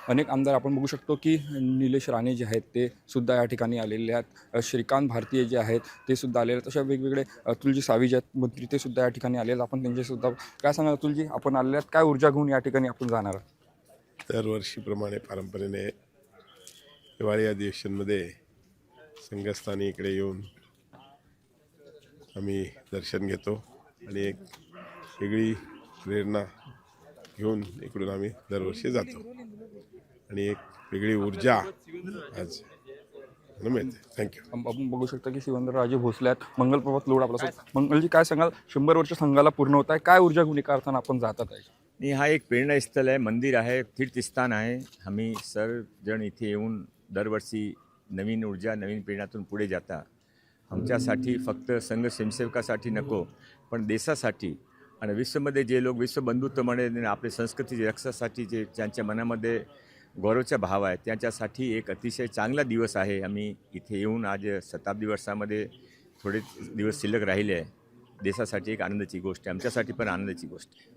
अनेक आमदार आपण बघू शकतो की निलेश राणे जे आहेत ते सुद्धा या ठिकाणी आलेले आहेत. श्रीकांत भारतीय जे आहेत ते सुद्धा आलेले आहेत. अशा वेगवेगळे अतुलजी सावे जे आहेत मंत्री ते सुद्धा या ठिकाणी आलेले आहेत. आपण त्यांच्यासुद्धा काय सांगा अतुलजी, आपण आलेले आहेत, काय ऊर्जा घेऊन या ठिकाणी आपण जाणार आहात? दरवर्षीप्रमाणे पारंपरेने हिवाळी अधिवेशनमध्ये संघस्थानी इकडे येऊन आम्ही दर्शन घेतो आणि एक वेगळी प्रेरणा घेऊन इकडून आम्ही दरवर्षी जातो आणि एक वेगळी ऊर्जा आज मिळते. थँक्यू. आपण बघू शकता की शिवेंद्रराजे भोसले आहेत, मंगलप्रभात लोढा आपल्यासोबत. मंगलजी, काय सांगाल, 100 वर्ष संघाला पूर्ण होत आहे, काय ऊर्जा घेऊन एका अर्थानं आपण जातात आहे? आणि हा एक प्रेरणास्थळ आहे, मंदिर आहे, तीर्थस्थान आहे. आम्ही सर्वजण इथे येऊन दरवर्षी नवीन ऊर्जा नवीन प्रेरणातून पुढे जाता. आमच्यासाठी फक्त संघ स्वयंसेवकासाठी नको, पण देशासाठी आणि विश्वमध्ये जे लोक विश्वबंधुत्व म्हणे आपल्या संस्कृतीच्या रक्षासाठी जे ज्यांच्या मनामध्ये गौरवचा भाव आहे त्यांच्यासाठी एक अतिशय चांगला दिवस आहे. आम्ही इथे येऊन आज शताब्दी वर्षामध्ये थोडे दिवस शिल्लक राहिले आहे. देशासाठी एक आनंदाची गोष्ट आहे, आमच्यासाठी पण आनंदाची गोष्ट आहे.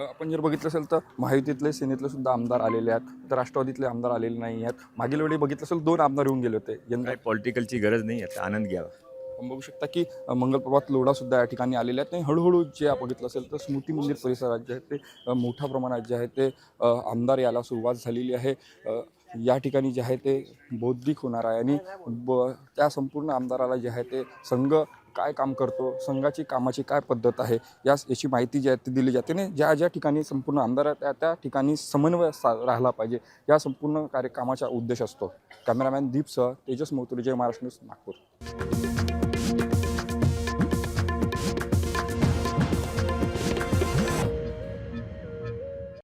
आपण जर बघितलं असेल तर महायुतीतले सेनेतले सुद्धा आमदार आलेले आहेत, तर राष्ट्रवादीतले आमदार आलेले नाही आहेत. मागील वेळी बघितलं असेल 2 आमदार येऊन गेले होते. यंदा काय पॉलिटिकलची गरज नाही, आता आनंद घ्यावा. आपण बघू शकता की मंगलप्रभात लोढा सुद्धा या ठिकाणी आलेले आहेत. आणि हळूहळू जे आपण बघितलं असेल तर स्मृती मंदिर परिसरात जे आहे ते मोठ्या प्रमाणात जे आहे ते आमदार यायला सुरुवात झालेली आहे. या ठिकाणी जे आहे ते बौद्धिक होणार आहे आणि त्या संपूर्ण आमदाराला जे आहे ते संघ काय काम करतो, संघाची कामाची काय पद्धत आहे याची माहिती जी आहे ती दिली जाते. आणि ज्या ज्या ठिकाणी संपूर्ण आमदार आहेत त्या ठिकाणी समन्वय राहिला पाहिजे, या संपूर्ण कार्यक्रमाचा उद्देश असतो. कॅमेरामॅन दीपसह तेजस मोतुरे, जय महाराष्ट्र न्यूज, नागपूर.